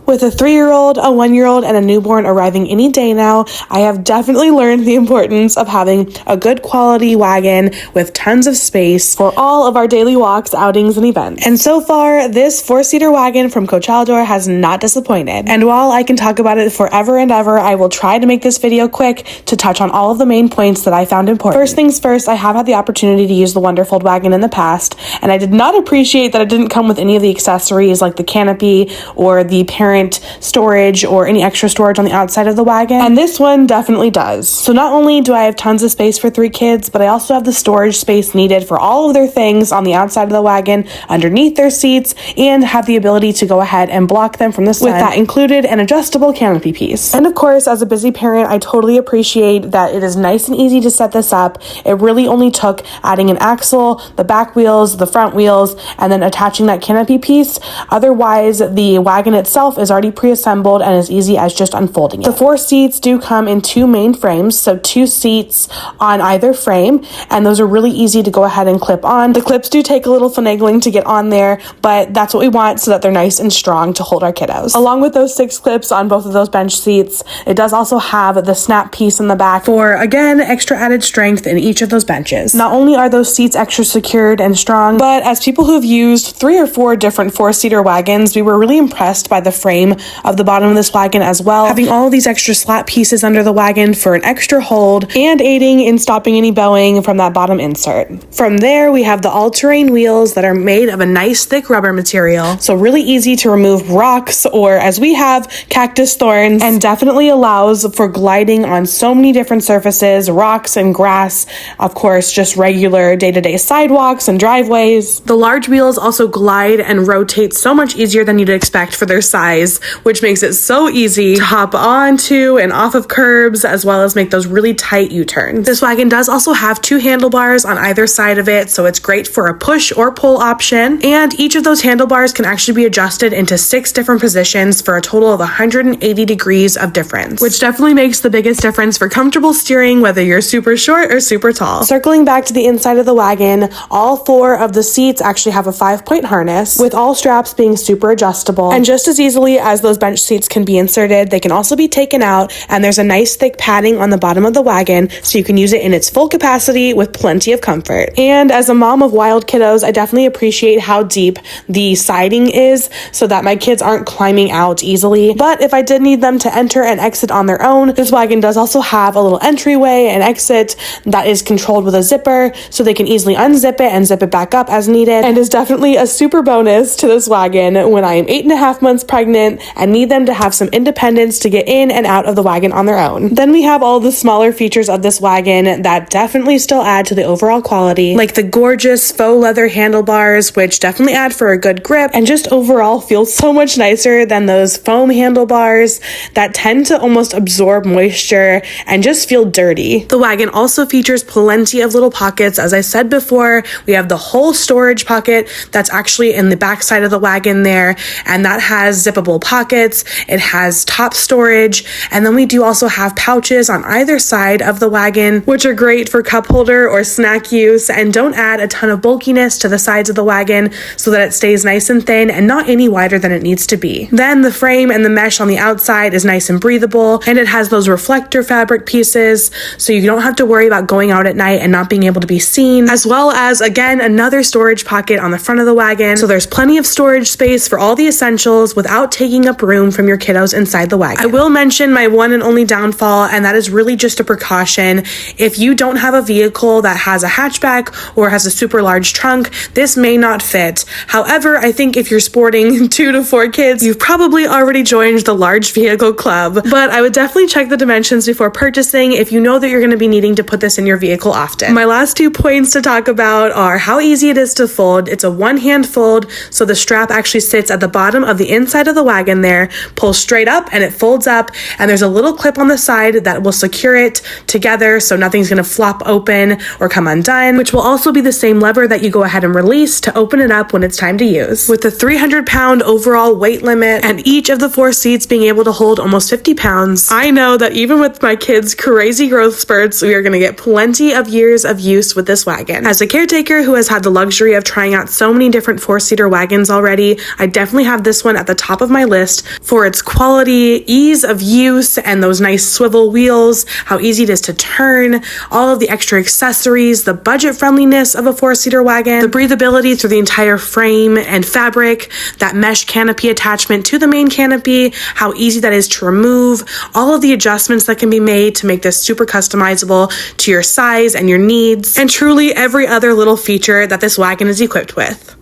With a 3-year-old, a 1-year-old, and a newborn arriving any day now, I have definitely learned the importance of having a good quality wagon with tons of space for all of our daily walks, outings, and events. And so far, this 4-seater wagon from Cochildor has not disappointed. And while I can talk about it forever and ever, I will try to make this video quick to touch on all of the main points that I found important. First things first, I have had the opportunity to use the Wonderfold wagon in the past, and I did not appreciate that it didn't come with any of the accessories like the canopy or the parent storage or any extra storage on the outside of the wagon, and this one definitely does. So not only do I have tons of space for 3 kids, but I also have the storage space needed for all of their things on the outside of the wagon, underneath their seats, and have the ability to go ahead and block them from the sun. With that included, an adjustable canopy piece. And of course, as a busy parent, I totally appreciate that it is nice and easy to set this up. It really only took adding an axle, the back wheels, the front wheels, and then attaching that canopy piece. Otherwise, the wagon itself is already pre-assembled and as easy as just unfolding it. The 4 seats do come in 2 main frames, so 2 seats on either frame, and those are really easy to go ahead and clip on. The clips do take a little finagling to get on there, but that's what we want so that they're nice and strong to hold our kiddos. Along with those 6 clips on both of those bench seats, it does also have the snap piece in the back for, again, extra added strength in each of those benches. Not only are those seats extra secured and strong, but as people who've used 3 or 4 different 4-seater wagons, we were really impressed by the frame of the bottom of this wagon as well, having all of these extra slat pieces under the wagon for an extra hold and aiding in stopping any bowing from that bottom insert. From there, we have the all-terrain wheels that are made of a nice thick rubber material, so really easy to remove rocks or, as we have, cactus thorns, and definitely allows for gliding on so many different surfaces, rocks and grass, of course, just regular day-to-day sidewalks and driveways. The large wheels also glide and rotate so much easier than you'd expect for their size, which makes it so easy to hop onto and off of curbs, as well as make those really tight U-turns. This wagon does also have 2 handlebars on either side of it, so it's great for a push or pull option, and each of those handlebars can actually be adjusted into 6 different positions for a total of 180 degrees of difference, which definitely makes the biggest difference for comfortable steering, whether you're super short or super tall. Circling back to the inside of the wagon, all 4 of the seats actually have a 5-point harness, with all straps being super adjustable, and just as easily as those bench seats can be inserted, they can also be taken out, and there's a nice thick padding on the bottom of the wagon so you can use it in its full capacity with plenty of comfort. And as a mom of wild kiddos, I definitely appreciate how deep the siding is so that my kids aren't climbing out easily. But if I did need them to enter and exit on their own, this wagon does also have a little entryway and exit that is controlled with a zipper, so they can easily unzip it and zip it back up as needed, and is definitely a super bonus to this wagon when I am 8.5 months pregnant and need them to have some independence to get in and out of the wagon on their own. Then we have all the smaller features of this wagon that definitely still add to the overall quality, like the gorgeous faux leather handlebars, which definitely add for a good grip and just overall feel so much nicer than those foam handlebars that tend to almost absorb moisture and just feel dirty. The wagon also features plenty of little pockets. As I said before, we have the whole storage pocket that's actually in the back side of the wagon there, and that has zippable pockets, it has top storage, and then we do also have pouches on either side of the wagon, which are great for cup holder or snack use and don't add a ton of bulkiness to the sides of the wagon so that it stays nice and thin and not any wider than it needs to be. Then the frame and the mesh on the outside is nice and breathable, and it has those reflector fabric pieces so you don't have to worry about going out at night and not being able to be seen, as well as, again, another storage pocket on the front of the wagon, so there's plenty of storage space for all the essentials without taking up room from your kiddos inside the wagon. I will mention my one and only downfall, and that is really just a precaution. If you don't have a vehicle that has a hatchback or has a super large trunk, this may not fit. However, I think if you're sporting 2 to 4 kids, you've probably already joined the large vehicle club, but I would definitely check the dimensions before purchasing if you know that you're going to be needing to put this in your vehicle often. My last 2 points to talk about are how easy it is to fold. It's a one-hand fold, so the strap actually sits at the bottom of the inside of the wagon there, pulls straight up, and it folds up, and there's a little clip on the side that will secure it together so nothing's going to flop open or come undone, which will also be the same lever that you go ahead and release to open it up when it's time to use. With the 300-pound overall weight limit and each of the 4 seats being able to hold almost 50 pounds, I know that even with my kids' crazy growth spurts, we are going to get plenty of years of use with this wagon. As a caretaker who has had the luxury of trying out so many different 4-seater wagons already, I definitely have this one at the top of my my list for its quality, ease of use, and those nice swivel wheels, how easy it is to turn, all of the extra accessories, the budget friendliness of a 4-seater wagon, the breathability through the entire frame and fabric, that mesh canopy attachment to the main canopy, how easy that is to remove, all of the adjustments that can be made to make this super customizable to your size and your needs, and truly every other little feature that this wagon is equipped with.